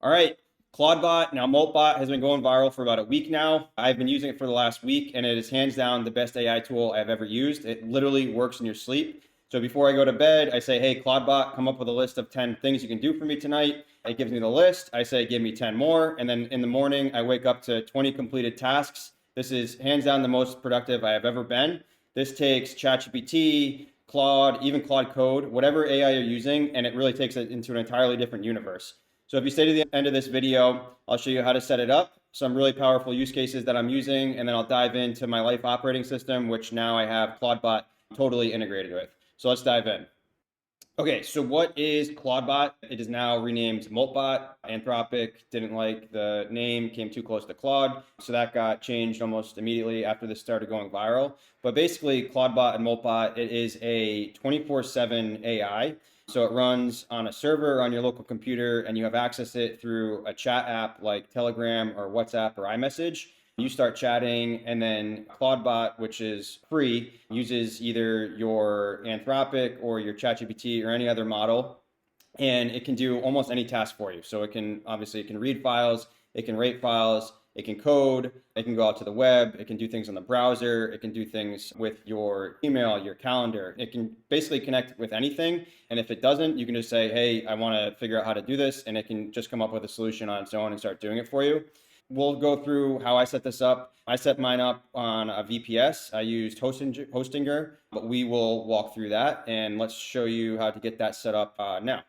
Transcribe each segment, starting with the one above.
All right, Clawdbot, now Moltbot, has been going viral for about a week now. I've been using it for the last week, and it is hands down the best AI tool I've ever used. It literally works in your sleep. So before I go to bed, I say, hey, Clawdbot, come up with a list of 10 things you can do for me tonight. It gives me the list. I say, give me 10 more. And then in the morning, I wake up to 20 completed tasks. This is hands down the most productive I have ever been. This takes ChatGPT, Claude, even Claude Code, whatever AI you're using, and it really takes it into an entirely different universe. So if you stay to the end of this video, I'll show you how to set it up, some really powerful use cases that I'm using, and then I'll dive into my life operating system, which now I have Clawdbot totally integrated with. So let's dive in. Okay, so what is Clawdbot? It is now renamed Moltbot. Anthropic didn't like the name, came too close to Claude, so that got changed almost immediately after this started going viral. But basically, Clawdbot and Moltbot, it is a 24/7 AI. So it runs on a server on your local computer, and you have access to it through a chat app like Telegram or WhatsApp or iMessage. You start chatting, and then Clawdbot, which is free, uses either your Anthropic or your ChatGPT or any other model, and it can do almost any task for you. So it can read files, it can rate files, it can code, it can go out to the web, it can do things on the browser, it can do things with your email, your calendar. It can basically connect with anything. And if it doesn't, you can just say, hey, I want to figure out how to do this, and it can just come up with a solution on its own and start doing it for you. We'll go through how I set this up. I set mine up on a VPS. I used Hostinger, but we will walk through that, and let's show you how to get that set up now.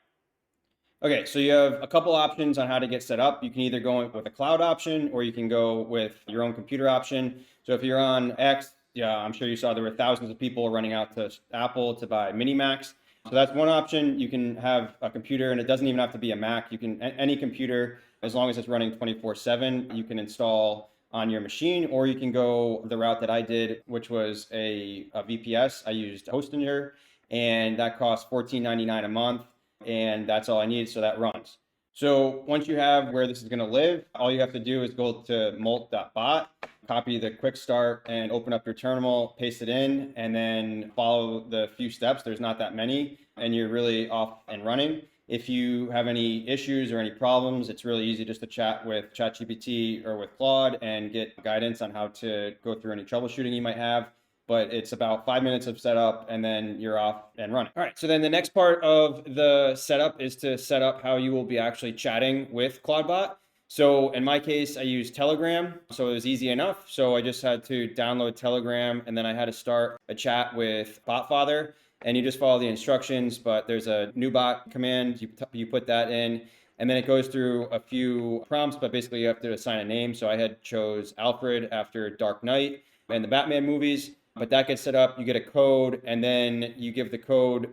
Okay, so you have a couple options on how to get set up. You can either go with a cloud option, or you can go with your own computer option. So if you're on X, yeah, I'm sure you saw there were thousands of people running out to Apple to buy mini Macs. So that's one option. You can have a computer, and it doesn't even have to be a Mac. You can, any computer, as long as it's running 24/7, you can install on your machine, or you can go the route that I did, which was a VPS. I used Hostinger, and that costs $14.99 a month, and that's all I need, so that runs. So once you have where this is going to live, all you have to do is go to molt.bot, copy the quick start, and open up your terminal, paste it in, and then follow the few steps. There's not that many, and you're really off and running. If you have any issues or any problems, it's really easy just to chat with ChatGPT or with Claude and get guidance on how to go through any troubleshooting you might have. But it's about 5 minutes of setup, and then you're off and running. All right, so then the next part of the setup is to set up how you will be actually chatting with Clawdbot. So in my case, I use Telegram, so it was easy enough. So I just had to download Telegram, and then I had to start a chat with BotFather, and you just follow the instructions, but there's a new bot command, you put that in, and then it goes through a few prompts, but basically you have to assign a name. So I had chose Alfred after Dark Knight and the Batman movies. But that gets set up, you get a code, and then you give the code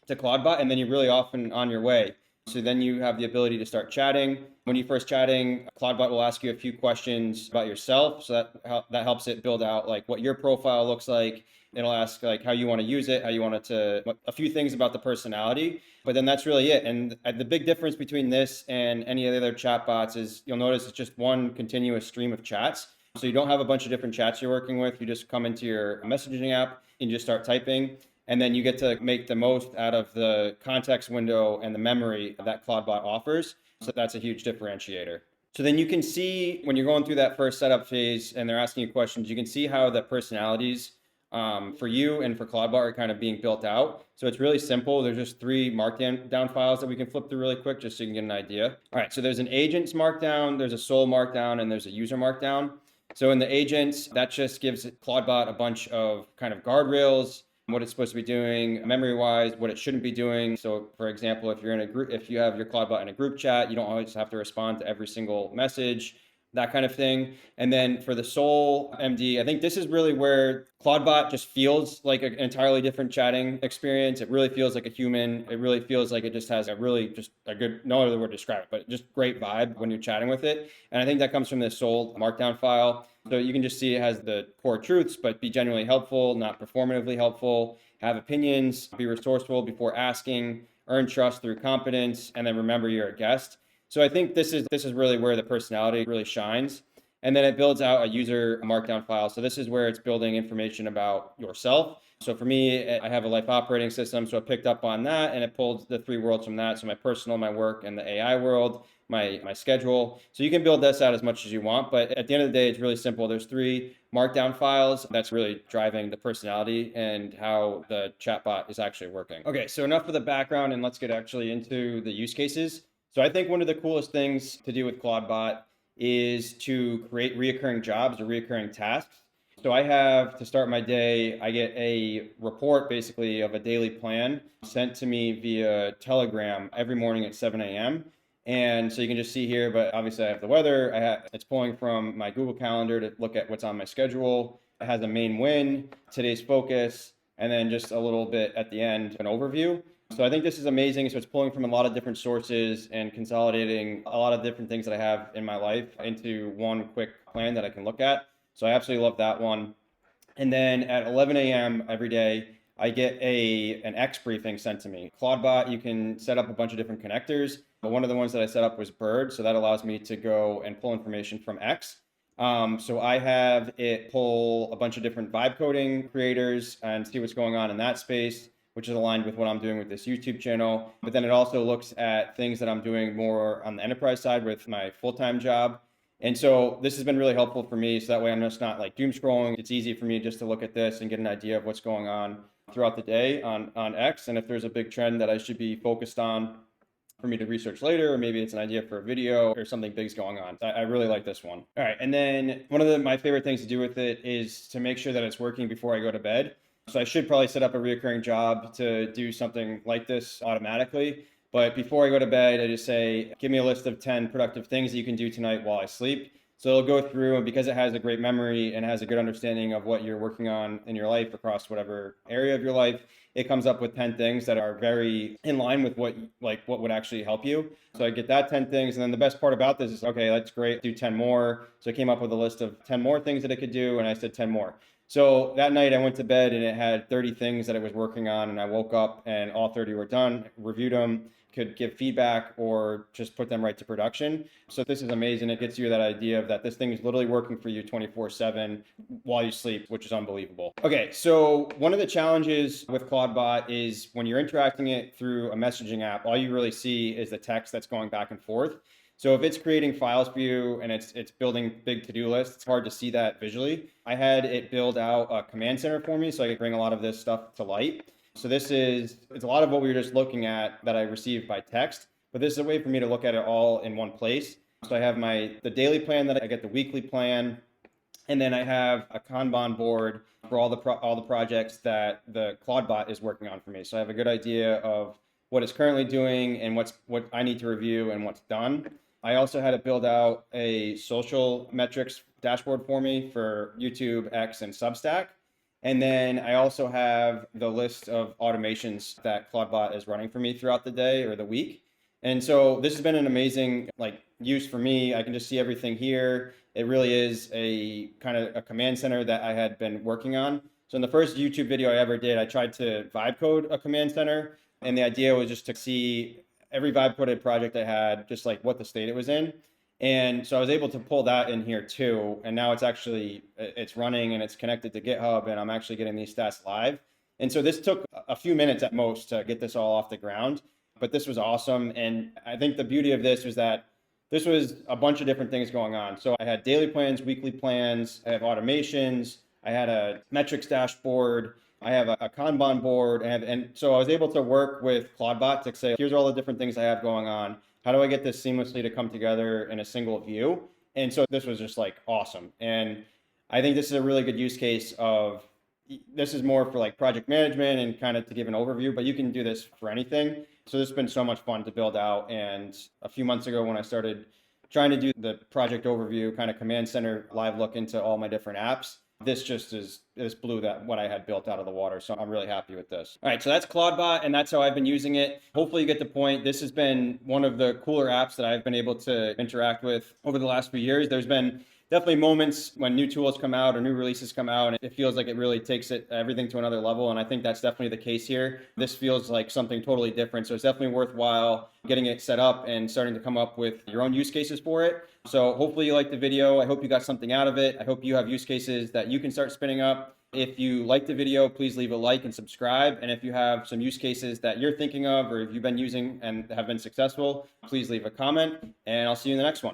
to Clawdbot, and then you're really off and on your way. So then you have the ability to start chatting. When you first chatting, Clawdbot will ask you a few questions about yourself. So that helps it build out like what your profile looks like. It'll ask like how you want to use it, how you want it to, a few things about the personality, but then that's really it. And the big difference between this and any of the other chatbots is you'll notice it's just one continuous stream of chats. So you don't have a bunch of different chats you're working with. You just come into your messaging app and you just start typing. And then you get to make the most out of the context window and the memory that Clawdbot offers. So that's a huge differentiator. So then you can see when you're going through that first setup phase and they're asking you questions, you can see how the personalities for you and for Clawdbot are kind of being built out. So it's really simple. There's just 3 markdown files that we can flip through really quick just so you can get an idea. All right, so there's an agents markdown, there's a SOUL markdown, and there's a user markdown. So in the agents, that just gives Clawdbot a bunch of kind of guardrails, what it's supposed to be doing memory-wise, what it shouldn't be doing. So for example, if you're in a group, if you have your Clawdbot in a group chat, you don't always have to respond to every single message, that kind of thing. And then for the SOUL.md, I think this is really where Clawdbot just feels like an entirely different chatting experience. It really feels like a human. It really feels like it just has a really just a good, no other word to describe it, but just great vibe when you're chatting with it. And I think that comes from the SOUL markdown file. So you can just see it has the core truths, but be genuinely helpful, not performatively helpful, have opinions, be resourceful before asking, earn trust through competence, and then remember you're a guest. So I think this is really where the personality really shines. And then it builds out a user markdown file. So this is where it's building information about yourself. So for me, I have a life operating system. So it picked up on that and it pulled the 3 worlds from that. So my personal, my work, and the AI world. my schedule. So you can build this out as much as you want, but at the end of the day, it's really simple. There's 3 markdown files. That's really driving the personality and how the chatbot is actually working. Okay, so enough of the background, and let's get actually into the use cases. So I think one of the coolest things to do with Clawdbot is to create reoccurring jobs or reoccurring tasks. So I have, to start my day, I get a report basically of a daily plan sent to me via Telegram every morning at 7 a.m. And so you can just see here, but obviously I have the weather. It's pulling from my Google Calendar to look at what's on my schedule. It has a main win, today's focus, and then just a little bit at the end, an overview. So I think this is amazing. So it's pulling from a lot of different sources and consolidating a lot of different things that I have in my life into one quick plan that I can look at. So I absolutely love that one. And then at 11 a.m. every day, I get an X briefing sent to me. Clawdbot, you can set up a bunch of different connectors, but one of the ones that I set up was Bird. So that allows me to go and pull information from X. So I have it pull a bunch of different vibe coding creators and see what's going on in that space, which is aligned with what I'm doing with this YouTube channel. But then it also looks at things that I'm doing more on the enterprise side with my full-time job. And so this has been really helpful for me. So that way I'm just not like doom scrolling. It's easy for me just to look at this and get an idea of what's going on throughout the day on X. And if there's a big trend that I should be focused on for me to research later, or maybe it's an idea for a video or something big's going on. I really like this one. All right. And then one of my favorite things to do with it is to make sure that it's working before I go to bed. So I should probably set up a recurring job to do something like this automatically. But before I go to bed, I just say, give me a list of 10 productive things that you can do tonight while I sleep. So it'll go through, and because it has a great memory and has a good understanding of what you're working on in your life across whatever area of your life, it comes up with 10 things that are very in line with what would actually help you. So I get that 10 things. And then the best part about this is, okay, that's great, do 10 more. So I came up with a list of 10 more things that it could do, and I said 10 more. So that night I went to bed and it had 30 things that it was working on, and I woke up and all 30 were done, reviewed them, could give feedback or just put them right to production. So this is amazing. It gets you that idea of that this thing is literally working for you 24/7 while you sleep, which is unbelievable. Okay, so one of the challenges with Clawdbot is when you're interacting it through a messaging app, all you really see is the text that's going back and forth. So if it's creating files for you and it's building big to-do lists, it's hard to see that visually. I had it build out a command center for me so I could bring a lot of this stuff to light. So it's a lot of what we were just looking at that I received by text, but this is a way for me to look at it all in one place. So I have the daily plan, that I get the weekly plan, and then I have a Kanban board for all the projects that the Clawdbot is working on for me. So I have a good idea of what it's currently doing and what I need to review and what's done. I also had it build out a social metrics dashboard for me for YouTube, X, and Substack. And then I also have the list of automations that Clawdbot is running for me throughout the day or the week. And so this has been an amazing use for me. I can just see everything here. It really is a kind of a command center that I had been working on. So in the first YouTube video I ever did, I tried to vibe code a command center. And the idea was just to see every vibe coded project I had, just like what the state it was in. And so I was able to pull that in here too. And now it's running and it's connected to GitHub, and I'm actually getting these stats live. And so this took a few minutes at most to get this all off the ground, but this was awesome. And I think the beauty of this was that this was a bunch of different things going on. So I had daily plans, weekly plans, I have automations, I had a metrics dashboard, I have a Kanban board, and so I was able to work with Clawdbot to say, here's all the different things I have going on. How do I get this seamlessly to come together in a single view? And so this was just awesome. And I think this is a really good use case this is more for project management and kind of to give an overview, but you can do this for anything. So this has been so much fun to build out. And a few months ago when I started trying to do the project overview, kind of command center live look into all my different apps, this blew what I had built out of the water. So I'm really happy with this. All right, so that's Clawdbot, and that's how I've been using it. Hopefully you get the point. This has been one of the cooler apps that I've been able to interact with over the last few years. There's been definitely moments when new tools come out or new releases come out, and it feels like it really takes everything to another level. And I think that's definitely the case here. This feels like something totally different. So it's definitely worthwhile getting it set up and starting to come up with your own use cases for it. So hopefully you liked the video. I hope you got something out of it. I hope you have use cases that you can start spinning up If you like the video, please leave a like and subscribe. And if you have some use cases that you're thinking of, or if you've been using and have been successful, please leave a comment, and I'll see you in the next one.